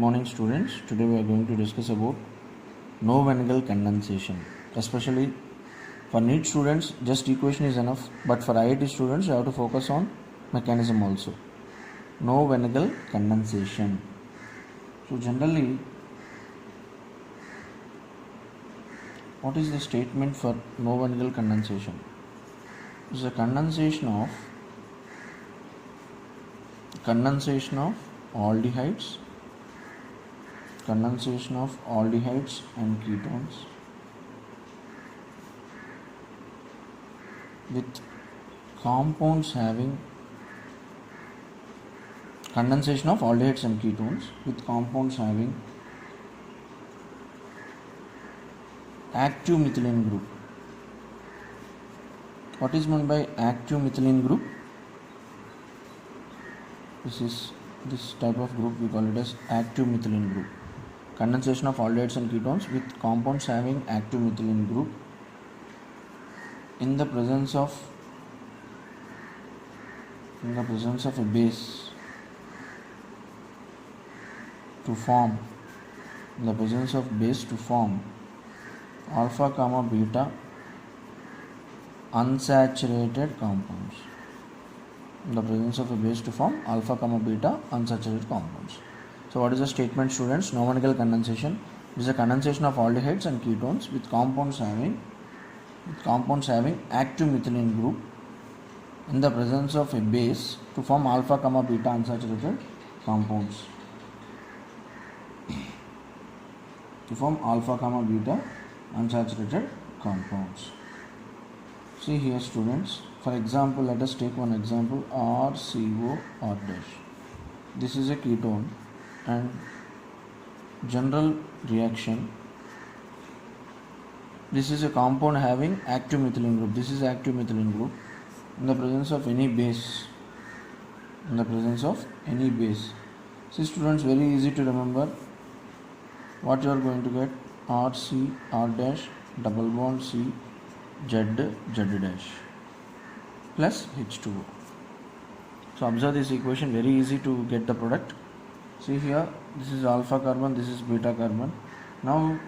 Morning students, today we are going to discuss about no-Van condensation. Especially for NEET students, just equation is enough, but for IIT students you have to focus on mechanism also. No-Van condensation. So generally, what is the statement for no-Van condensation? It is a condensation of aldehydes and ketones with compounds having active methylene group. What is meant by active methylene group? This type of group we call it as active methylene group. Condensation of aldehydes and ketones with compounds having active methylene group in the presence of a base to form alpha comma beta unsaturated compounds. So what is the statement, students? No-Van condensation is a condensation of aldehydes and ketones with compounds having active methylene group in the presence of a base to form alpha comma beta unsaturated compounds. See here, students. For example, let us take one example, RCO R dash. This is a ketone and general reaction. This is a compound having active methylene group. This is active methylene group in the presence of any base. See, students, very easy to remember. What you are going to get? RC R dash double bond C Z dash plus H2O. So observe this equation, very easy to get the product. See here, this is alpha carbon, this is beta carbon. Now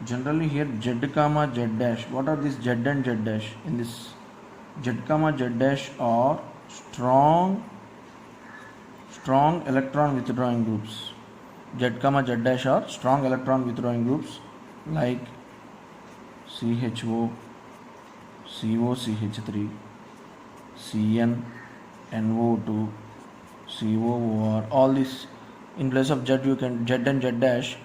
generally here Z comma Z dash, what are these Z and Z dash? In this Z comma Z dash are strong electron withdrawing groups. Z comma Z dash are strong electron withdrawing groups like CHO, COCH3, CN, NO2, COOR. All this in place of Z and Z dash,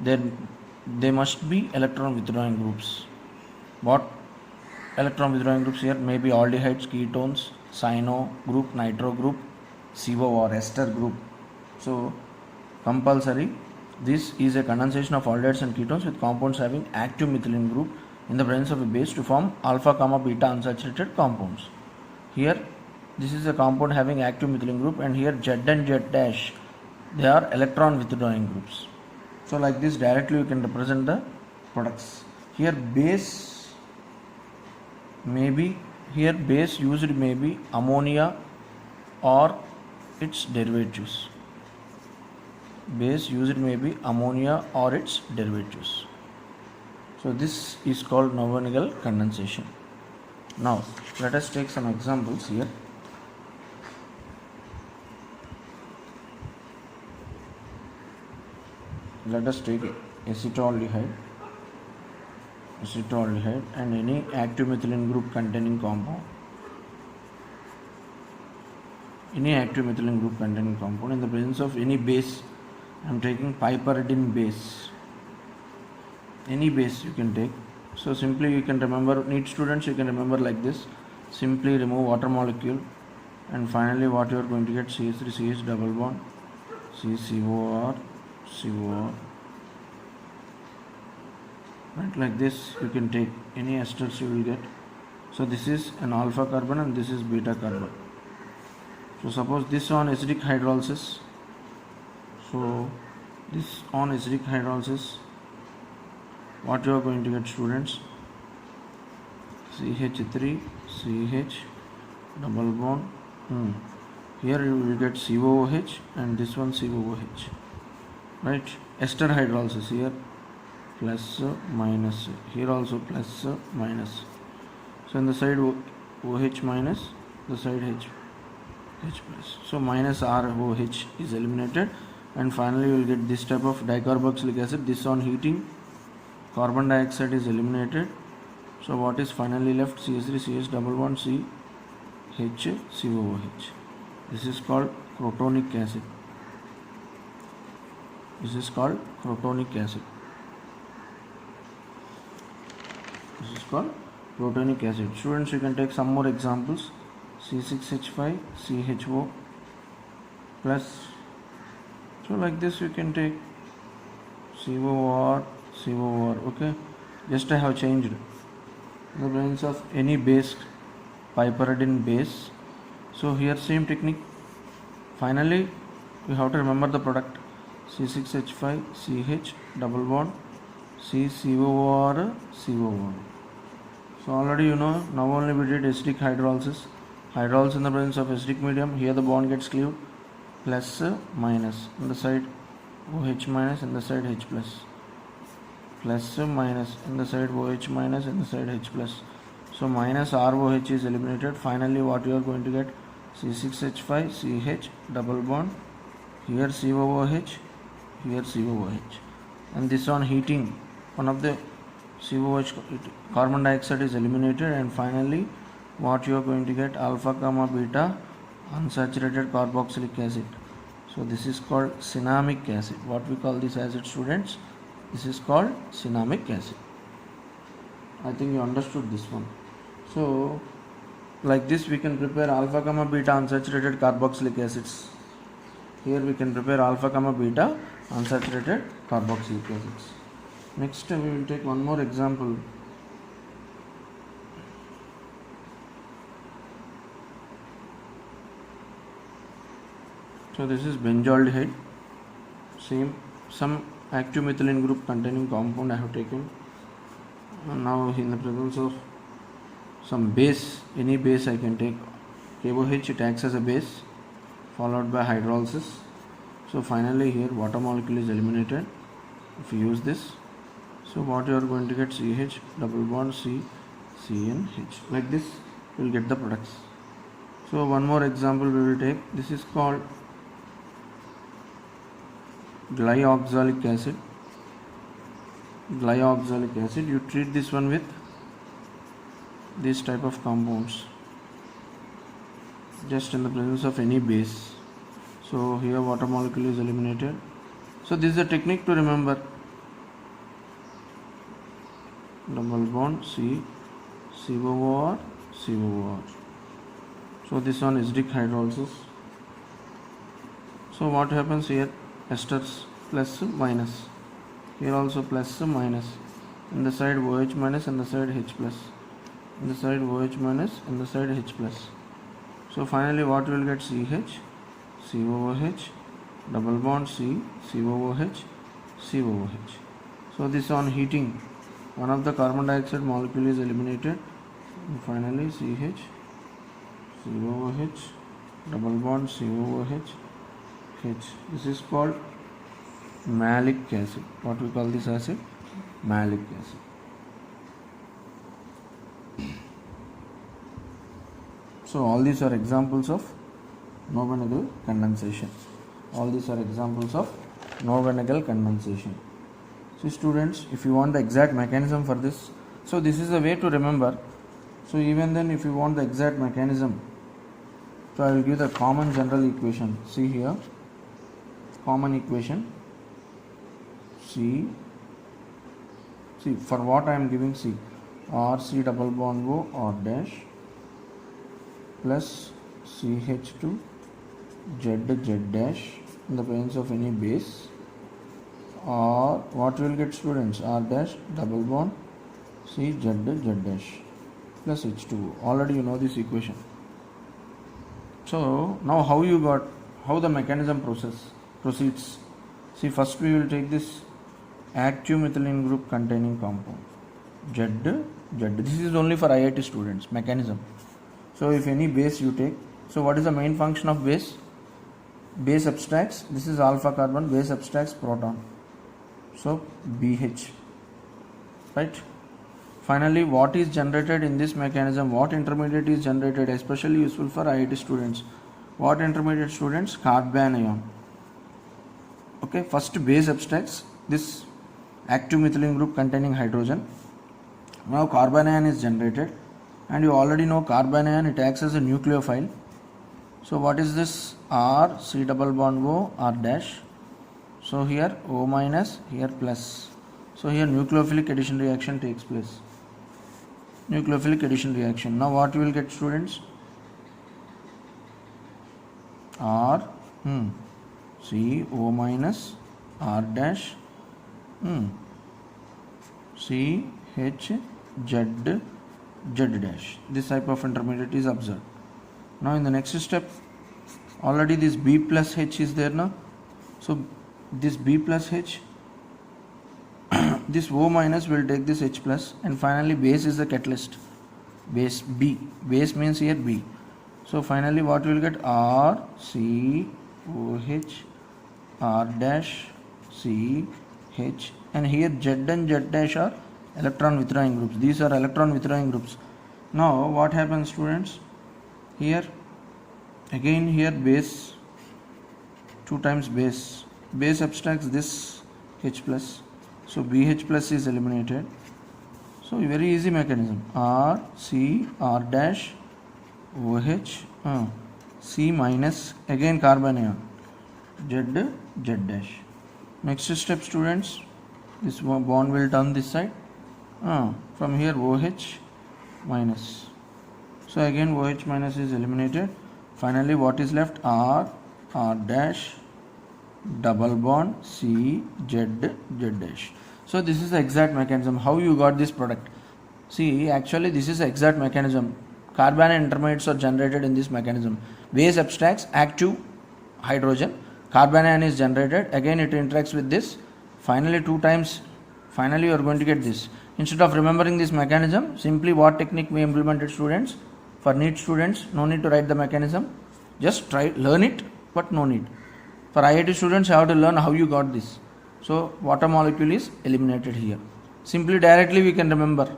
they must be electron withdrawing groups. What electron withdrawing groups here? Maybe aldehydes, ketones, cyano group, nitro group, CO or ester group. So compulsory, this is a condensation of aldehydes and ketones with compounds having active methylene group in the presence of a base to form alpha comma beta unsaturated compounds. Here this is a compound having active methylene group, and here Z and Z dash, they are electron withdrawing groups. So like this directly you can represent the products. Here base used may be ammonia or its derivatives. So this is called no-Van condensation. Now let us take some examples here. Let us take acetaldehyde and any active methylene group containing compound. In the presence of any base, I am taking piperidine base. Any base you can take. So simply you can remember, NEET students, you can remember like this. Simply remove water molecule and finally what you are going to get? CH3CH double bond CCOR. Right, like this you can take any esters you will get. So this is an alpha carbon and this is beta carbon. So suppose this on acidic hydrolysis. So this on acidic hydrolysis, what you are going to get, students? CH3 CH double bond. Here you will get COOH and this one COOH. right? Ester hydrolysis here plus minus, here also plus minus. So in the side OH minus, the side H plus. So minus ROH is eliminated, and finally you will get this type of dicarboxylic acid. This on heating, carbon dioxide is eliminated. So what is finally left? CH3 CH double bond C H COOH. This is called crotonic acid. This is called crotonic acid. This is called crotonic acid. Students, you can take some more examples. C6H5 CHO plus. So like this you can take COR. Okay, just I have changed the presence of any base, piperidine base. So here same technique. Finally you have to remember the product C6H5 CH double bond CCOR. So already you know, now only we did acidic hydrolysis. Hydrolysis in the presence of acidic medium. Here the bond gets cleaved, plus minus in the side OH minus, in the side H plus, plus minus in the side OH minus, in the side H plus. So minus ROH is eliminated. Finally what you are going to get? C6H5 CH double bond, here COOH, here COOH, and this on heating, one of the COOH carbon dioxide is eliminated, and finally what you are going to get? Alpha comma beta unsaturated carboxylic acid. So this is called cinnamic acid. What we call this acid, students? This is called cinnamic acid. I think you understood this one. So like this we can prepare alpha comma beta unsaturated carboxylic acids. Here we can prepare alpha comma beta unsaturated carboxylic acids. Next we will take one more example. So this is benzaldehyde. Same, some active methylene group containing compound I have taken. And now in the presence of some base, any base I can take. KOH, it acts as a base, followed by hydrolysis. So finally here water molecule is eliminated if you use this. So what you are going to get? CH double bond C CNH. Like this you will get the products. So one more example we will take. This is called glyoxalic acid. Glyoxalic acid, you treat this one with this type of compounds, just in the presence of any base. So here water molecule is eliminated. So this is a technique to remember. Double bond C COOR. So this one is acidic hydrolysis. So what happens here? Esters plus minus, here also plus minus, in the side OH minus, and the side H plus, in the side OH minus, and the side H plus. So finally what you will get? CH COOH double bond C COOH. So this on heating, one of the carbon dioxide molecule is eliminated, and finally CH COOH double bond COOH H. This is called malic acid. What we call this acid? Malic acid. So all these are examples of Knoevenagel condensation. So students, if you want the exact mechanism for this, so this is a way to remember. So even then if you want the exact mechanism, so I will give the common general equation. See here, common equation. See for what I am giving, C RC double bond O R dash plus CH2 Z dash in the presence of any base, or what you will get, students? R dash double bond C Z dash plus H2O. Already you know this equation. So now how the mechanism proceeds. See, first we will take this active methylene group containing compound Z. This is only for IIT students, mechanism. So if any base you take, so what is the main function of base? base abstracts, this is alpha carbon, base abstracts proton, so BH, right? Finally, what is generated in this mechanism, what intermediate is generated, especially useful for IIT students. What intermediate, students? Carbanion. Okay, first base abstracts, this active methylene group containing hydrogen. Now carbanion is generated, and you already know carbanion, it acts as a nucleophile. So what is this? R, C double bond O, R dash. So here O minus, here plus. So here nucleophilic addition reaction takes place. Nucleophilic addition reaction. Now what you will get, students? R, C, O minus, R dash, C, H, Z, Z dash. This type of intermediate is observed. Now in the next step, already this B plus H is there now. So this B plus H, this O minus will take this H plus, and finally base is the catalyst. Base B. Base means here B. So finally what you will get? R, C, O, H, R dash, C, H, and here Z and Z dash are electron withdrawing groups. These are electron withdrawing groups. Now what happens, students? Here again, here base, 2 times base, base abstracts this H plus, so BH plus is eliminated. So very easy mechanism. R, C, R dash, OH, C minus, again carbanion, Z, Z dash. Next step, students, this bond will turn this side, from here OH minus. So again OH minus is eliminated. Finally what is left? R, R dash, double bond, C, Z, Z dash. So this is the exact mechanism. How you got this product? See, actually this is the exact mechanism. Carbanion intermediates are generated in this mechanism. Base abstracts active hydrogen. Carbanion is generated. Again it interacts with this. Finally 2 times. Finally you are going to get this. Instead of remembering this mechanism, simply what technique we implemented, students? For NEET students, no need to write the mechanism. Just try, learn it, but no need. For IIT students, you have to learn how you got this. So water molecule is eliminated here. Simply directly we can remember.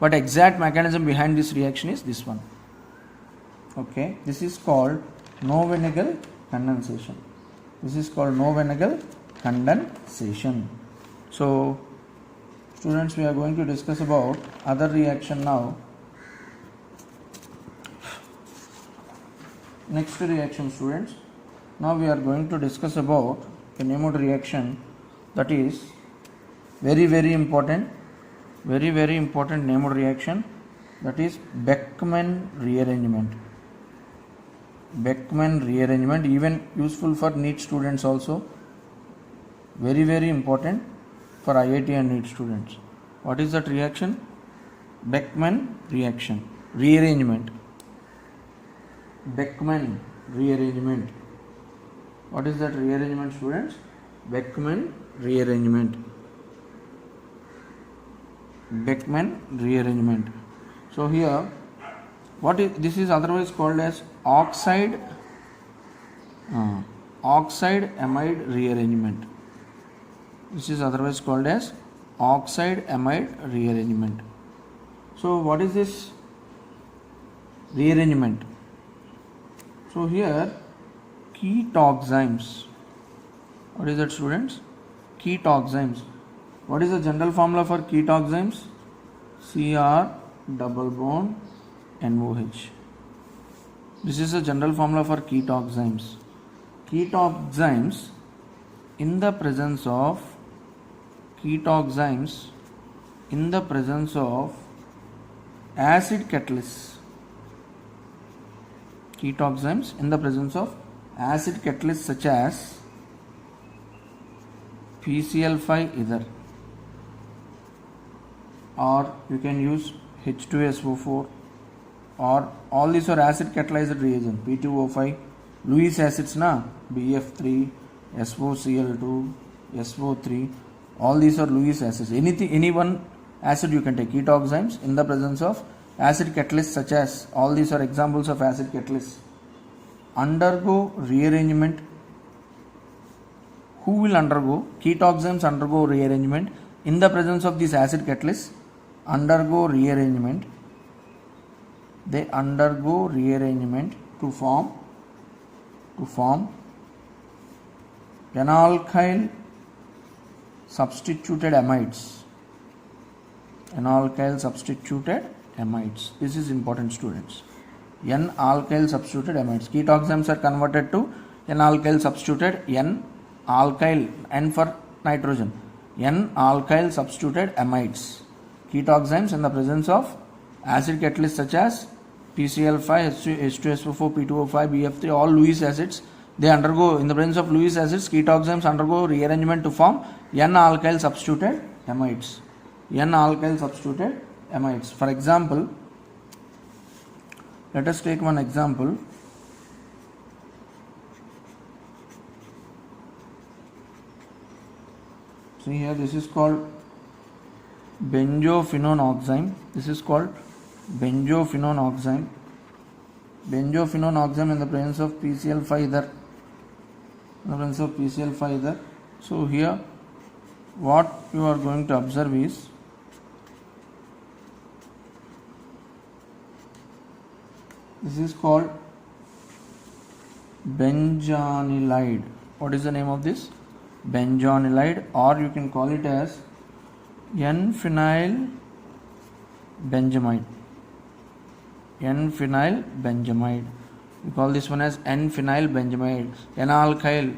But exact mechanism behind this reaction is this one. Okay, this is called Knoevenagel condensation. This is called Knoevenagel condensation. So students, we are going to discuss about other reaction now. Next reaction, students. Now we are going to discuss about a Nemote reaction that is very important. Very important Nemote reaction, that is Beckmann rearrangement. Beckmann rearrangement, even useful for NEET students also. Very important for IIT and NEET students. What is that reaction? Beckmann reaction. Rearrangement. Beckmann rearrangement. What is that rearrangement, students? Beckmann rearrangement. Beckmann rearrangement. So here, this is otherwise called as oxide amide rearrangement. This is otherwise called as oxide amide rearrangement. So what is this rearrangement? So here ketoxymes. What is that, students? Ketoxymes. What is the general formula for ketoxymes? Cr double bond NOH. This is the general formula for ketoxymes. Ketoxymes in the presence of acid catalysts. Ketoxymes in the presence of acid catalysts such as PCl5 ether, or you can use H2SO4, or all these are acid catalyzed reagent. P2O5, Lewis acids na, BF3, SOCl2, SO3, all these are Lewis acids. Any one acid you can take. Ketoxymes in the presence of acid catalysts such as, all these are examples of acid catalysts, undergo rearrangement who will undergo, ketoxins undergo rearrangement in the presence of these acid catalysts, undergo rearrangement, they undergo rearrangement to form N-alkyl substituted amides. N-alkyl substituted amides. This is important, students. N-alkyl substituted amides. Ketoxins are converted to N-alkyl substituted N-alkyl, N for nitrogen, N-alkyl substituted amides. Ketoxins in the presence of acid catalysts such as PCl5, H2SO4, P2O5, BF3, all Lewis acids, they undergo, in the presence of Lewis acids, ketoxins undergo rearrangement to form N-alkyl substituted amides. N-alkyl substituted amides. For example, let us take one example. See here, this is called benzophenone oxime. This is called benzophenone oxime. Benzophenone oxime in the presence of PCl5 ether. In the presence of PCl5 ether. So here, what you are going to observe is this is called benzoylide. What is the name of this? Benzoylide, or you can call it as N-phenyl benzamide. N-phenyl benzamide. We call this one as N-phenyl benzamide. N-alkyl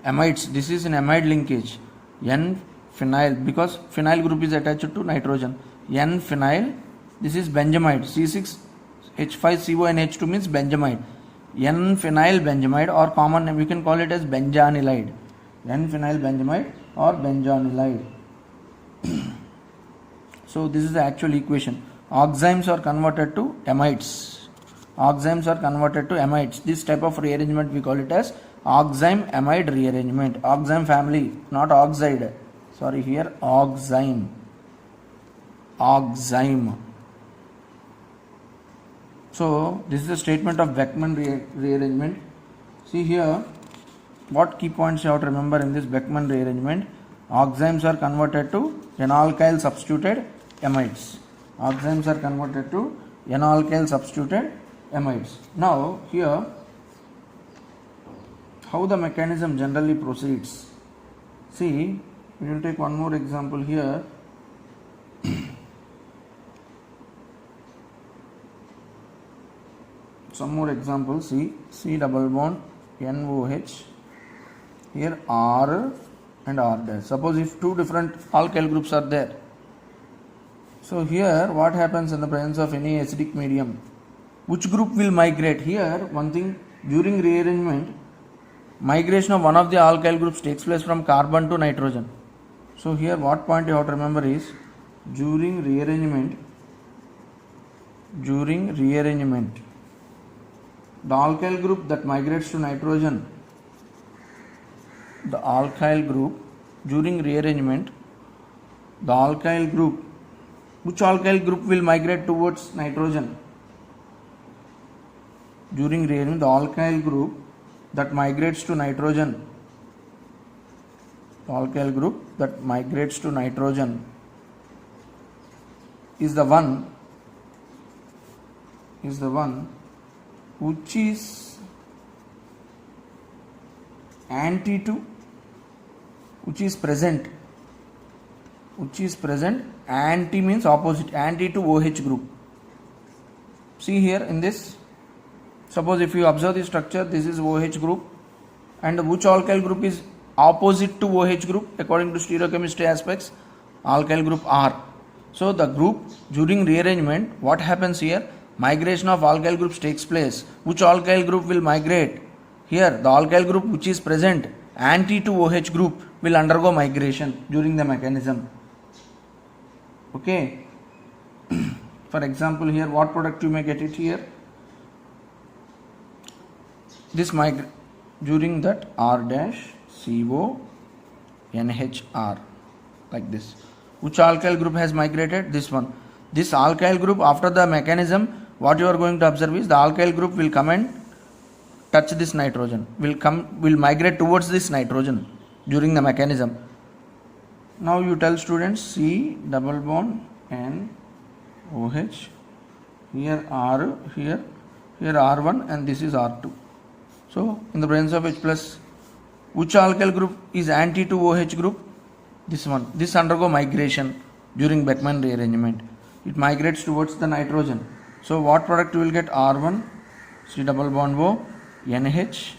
amides. This is an amide linkage. N-phenyl, because phenyl group is attached to nitrogen. N-phenyl. This is benzamide. C6H5CO and H2 means benzamide. N-phenyl benzamide, or common name we can call it as benzanilide. N-phenyl benzamide or benzanilide. So this is the actual equation. Oximes are converted to amides. Oximes are converted to amides. This type of rearrangement we call it as oxime amide rearrangement. Oxime family, not oxide. Sorry, here oxime. Oxime. So this is the statement of Beckmann rearrangement. See here, what key points you have to remember in this Beckmann rearrangement? Oximes are converted to N-alkyl substituted amides. Oximes are converted to N-alkyl substituted amides. Now here, how the mechanism generally proceeds. See, we will take one more example here. Some more examples. See, C double bond NOH. Here R and R dash. Suppose if two different alkyl groups are there. So here what happens in the presence of any acidic medium? Which group will migrate? Here one thing, during rearrangement, migration of one of the alkyl groups takes place from carbon to nitrogen. So here what point you have to remember is, during rearrangement, the alkyl group that migrates to nitrogen, the alkyl group during rearrangement, the alkyl group, which alkyl group will migrate towards nitrogen? During rearrangement, the alkyl group that migrates to nitrogen, the alkyl group that migrates to nitrogen is the one which is anti to, which is present, anti means opposite, anti to OH group. See here in this, suppose if you observe the structure, this is OH group, and which alkyl group is opposite to OH group according to stereochemistry aspects? Alkyl group R. So the group during rearrangement, what happens here? Migration of alkyl groups takes place. Which alkyl group will migrate? Here the alkyl group which is present anti to OH group will undergo migration during the mechanism. Okay. For example, here what product you may get it here? This during that R dash CO NHR, like this. Which alkyl group has migrated? This one. This alkyl group, after the mechanism, what you are going to observe is the alkyl group will come and touch this nitrogen, will migrate towards this nitrogen. during the mechanism. Now you tell students C double bond N OH, here R, here R1, and this is R2. So in the presence of H plus, which alkyl group is anti to OH group? This one. This undergo migration during Beckmann rearrangement. It migrates towards the nitrogen. So what product you will get? R1 C double bond O NH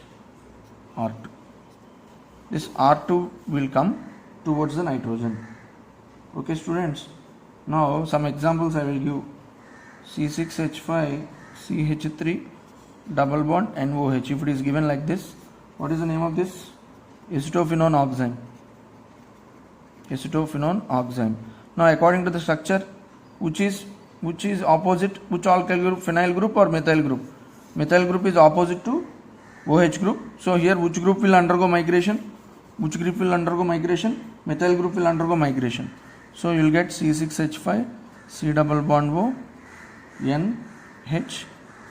R2. This R2 will come towards the nitrogen. Okay students, now some examples I will give. C6H5 CH3 double bond NOH. If it is given like this, what is the name of this? Acetophenone oxime. Acetophenone oxime. Now according to the structure, which is opposite, which alkyl group? Phenyl group or methyl group? Methyl group is opposite to OH group. So here which group will undergo migration? Which group will undergo migration? Methyl group will undergo migration. So you will get C6H5 C double bond O NH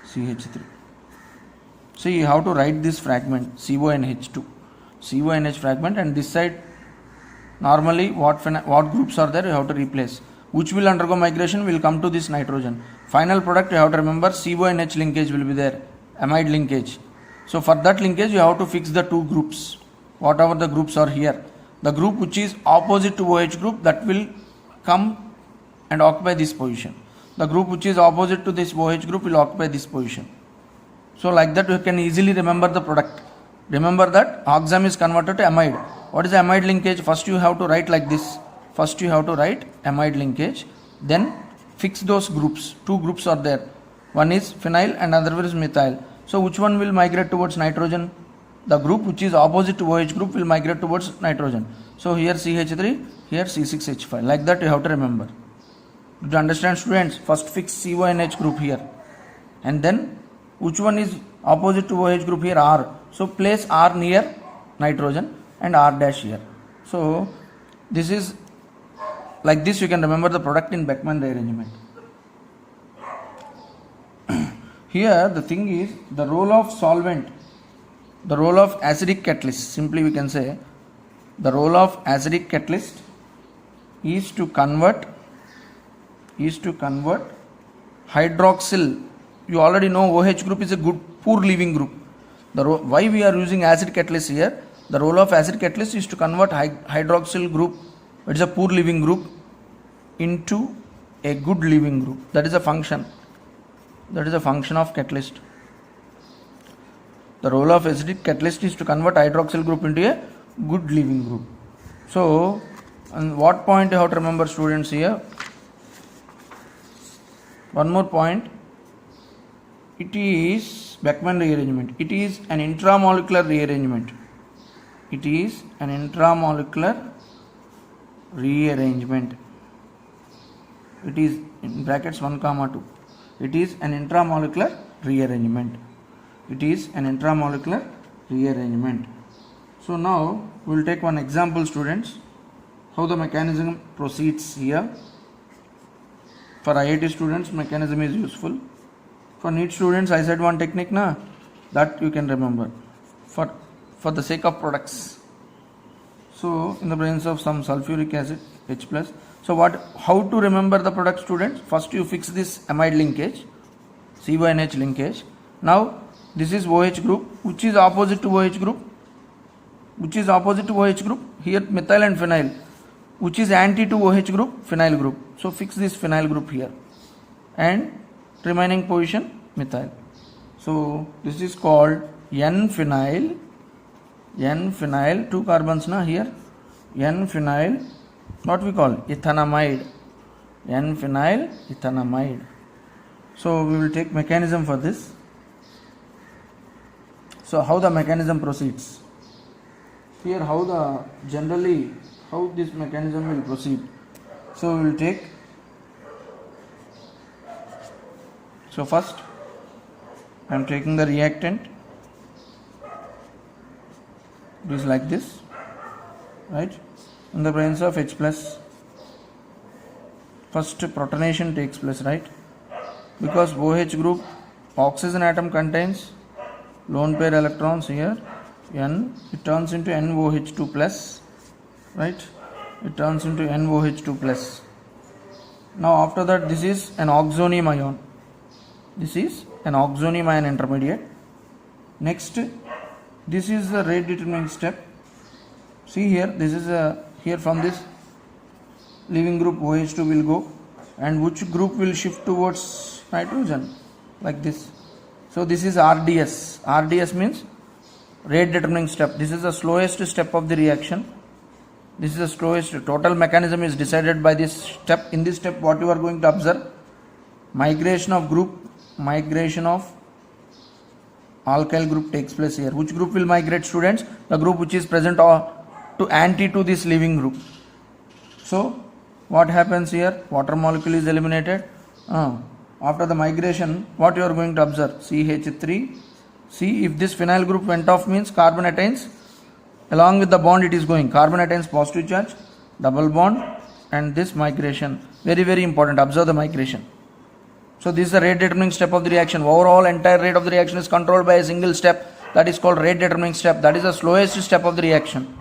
CH3. See how to write this fragment CONH2, CONH fragment, and this side normally what groups are there you have to replace. Which will undergo migration will come to this nitrogen. Final product you have to remember CONH linkage will be there, amide linkage. So for that linkage you have to fix the two groups, whatever the groups are here. The group which is opposite to OH group, that will come and occupy this position. The group which is opposite to this OH group will occupy this position. So like that you can easily remember the product. Remember that oxime is converted to amide. What is the amide linkage? First you have to write like this. First you have to write amide linkage, then fix those groups. Two groups are there. One is phenyl and other one is methyl. So which one will migrate towards nitrogen? The group which is opposite to OH group will migrate towards nitrogen. So here CH3, here C6H5. Like that you have to remember. To understand students, first fix CONH group here, and then which one is opposite to OH group? Here R. So place R near nitrogen and R dash here. So this is like this, you can remember the product in Beckmann rearrangement. Here the thing is the role of solvent, the role of acidic catalyst. Simply we can say the role of acidic catalyst is to convert hydroxyl. You already know OH group is a poor leaving group. Why we are using acid catalyst here? The role of acid catalyst is to convert hydroxyl group, which is a poor leaving group, into a good leaving group. That is a function. That is a function of catalyst. The role of acidic catalyst is to convert hydroxyl group into a good leaving group. So, and what point you have to remember students here? One more point. It is Beckmann rearrangement. It is an intramolecular rearrangement. It is an intramolecular rearrangement. It is in brackets 1, 2. It is an intramolecular rearrangement. It is an intramolecular rearrangement. So now we will take one example students, how the mechanism proceeds here. For IIT students mechanism is useful. For NEET students I said one technique that you can remember for the sake of products. So in the presence of some sulfuric acid H plus. So how to remember the product students? First you fix this amide linkage, CONH linkage. Now this is OH group, which is opposite to OH group. Which is opposite to OH group? Here methyl and phenyl. Which is anti to OH group? Phenyl group. So fix this phenyl group here, and remaining position methyl. So this is called N-phenyl, two carbons here, N-phenyl, what we call ethanamide, N-phenyl ethanamide. So we will take mechanism for this. So how the mechanism proceeds? Here how this mechanism will proceed. So we will take, so first I am taking the reactant. It is like this, right? In the presence of H plus, first protonation takes place, right? Because OH group oxygen atom contains lone pair electrons here, N, it turns into NOH2 plus, right? It turns into NOH2 plus. Now after that, this is an oxonium ion. This is an oxonium ion intermediate. Next, this is the rate determining step. See here, this is here from this leaving group OH2 will go, and which group will shift towards nitrogen, like this. So this is RDS. RDS means rate determining step. This is the slowest step of the reaction. This is the slowest. Total mechanism is decided by this step. In this step, what you are going to observe? Migration of alkyl group takes place here. Which group will migrate, students? The group which is present to anti to this leaving group. So what happens here? Water molecule is eliminated. After the migration, what you are going to observe? CH3. See, if this phenyl group went off, means carbon attains. Along with the bond it is going. Carbon attains positive charge, double bond, and this migration. Very, very important. Observe the migration. So this is the rate determining step of the reaction. Overall entire rate of the reaction is controlled by a single step. That is called rate determining step. That is the slowest step of the reaction.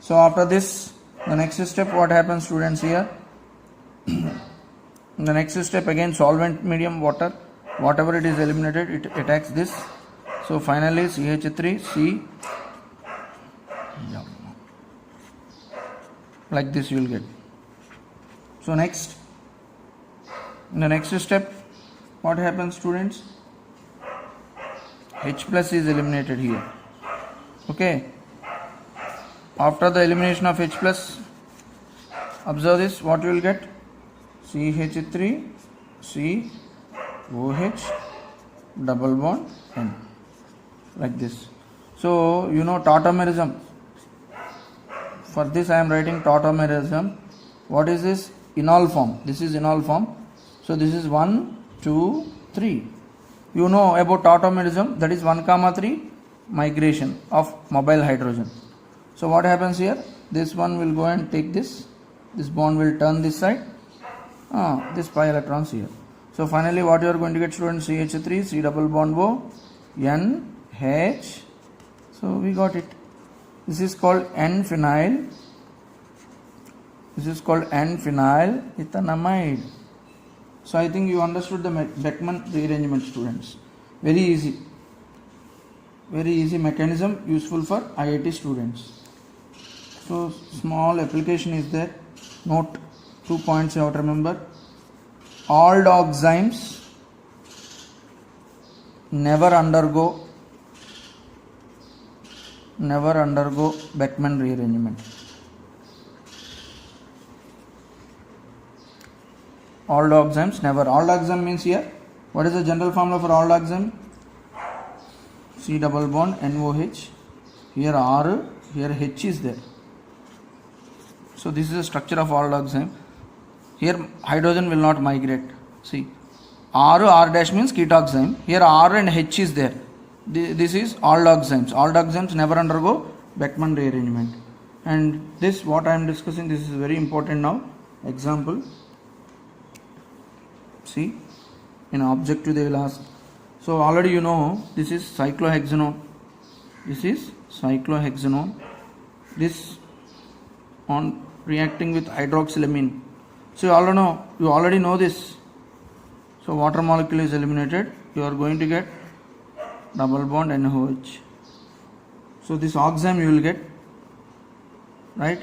So after this, the next step, what happens, students, here? The next step, again solvent medium, water. Whatever it is eliminated, it attacks this. So finally CH3, like this you will get. So next, in the next step, what happens, students? H plus is eliminated here. Okay. After the elimination of H plus, observe this, what you will get? CH3, C, OH, double bond, N, like this. So you know tautomerism. For this I am writing tautomerism. What is this? Enol form. This is enol form. So this is 1, 2, 3. You know about tautomerism, that is 1, 3 migration of mobile hydrogen. So what happens here? This one will go and take this. This bond will turn this side. This pi electrons here. So finally what you are going to get, students? CH3, C double bond O, N, H. So we got it. This is called N-phenyl. This is called N-phenyl ethanamide. So I think you understood the Beckmann rearrangement, students. Very easy. Very easy mechanism, useful for IIT students. So small application is there. Note 2 points you have to remember. All oximes never undergo Beckmann rearrangement. All oximes never. All oxime means here, what is the general formula for all oxime? C double bond NOH. Here R, here H is there. So this is the structure of all oxime. Here hydrogen will not migrate. See, R dash means ketoxime. Here R and H is there. This is aldoximes. Aldoximes never undergo Beckmann rearrangement. And this, what I am discussing, this is very important now. Example. See, in objective they will ask. So already you know, this is cyclohexanone. This is cyclohexanone. This on reacting with hydroxylamine. So you already know this. So water molecule is eliminated. You are going to get double bond NOH. So this oxime you will get, right?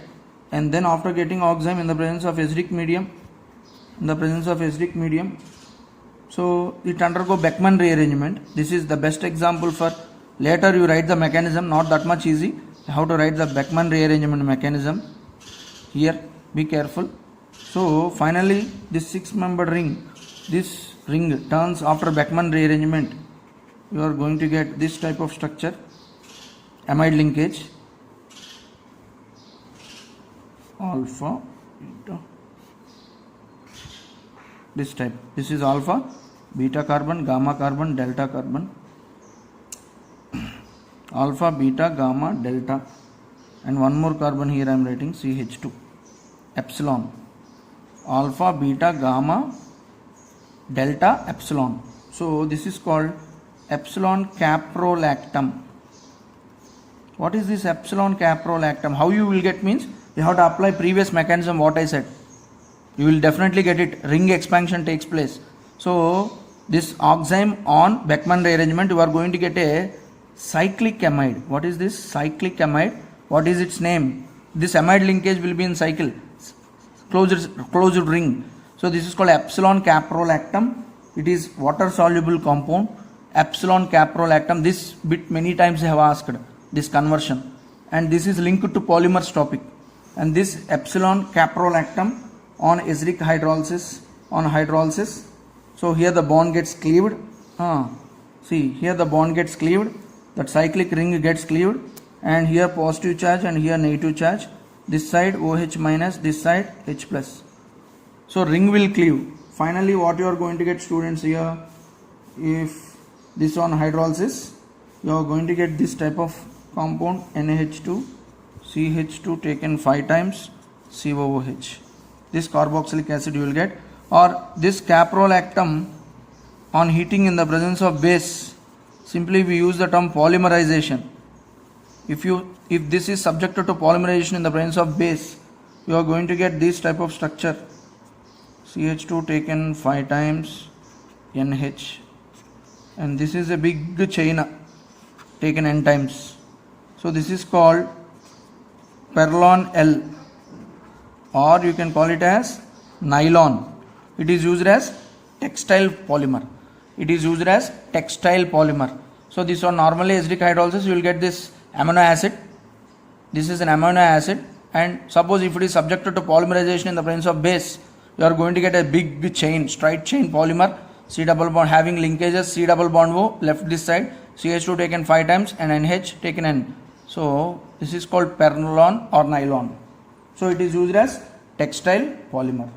And then after getting oxime in the presence of acidic medium, so it undergo Beckmann rearrangement. This is the best example for later you write the mechanism, not that much easy. How to write the Beckmann rearrangement mechanism. Here, be careful. So finally this 6-membered ring, this ring turns after Beckmann rearrangement. You are going to get this type of structure, amide linkage, alpha, beta, this type. This is alpha, beta carbon, gamma carbon, delta carbon, alpha, beta, gamma, delta, and one more carbon here I am writing CH2, epsilon, alpha, beta, gamma, delta, epsilon. So this is called epsilon caprolactam. What is this epsilon caprolactam? How you will get means you have to apply previous mechanism what I said. You will definitely get it. Ring expansion takes place. So this oxime on Beckmann rearrangement, you are going to get a cyclic amide. What is this cyclic amide? What is its name? This amide linkage will be in cycle, closed ring. So this is called epsilon caprolactam. It is water soluble compound. Epsilon caprolactam. This bit many times I have asked this conversion, and this is linked to polymers topic. And this epsilon caprolactam on etheric hydrolysis, so here the bond gets cleaved. See here the bond gets cleaved, that cyclic ring gets cleaved, and here positive charge and here negative charge, this side OH minus, this side H plus. So ring will cleave. Finally what you are going to get, students, here, if this on hydrolysis, you are going to get this type of compound NaH2 CH2 taken 5 times COOH. This carboxylic acid you will get, or this caprolactam on heating in the presence of base, simply we use the term polymerization. If this is subjected to polymerization in the presence of base, you are going to get this type of structure, CH2 taken 5 times NH, and this is a big chain taken n times. So this is called Perlon L, or you can call it as nylon. It is used as textile polymer. So this one normally etheric hydrolysis you will get this amino acid. This is an amino acid, and suppose if it is subjected to polymerization in the presence of base, you are going to get a big chain, straight chain polymer, C double bond having linkages, C double bond O left this side, CH2 taken 5 times and NH taken N. So this is called Perlon or nylon. So it is used as textile polymer.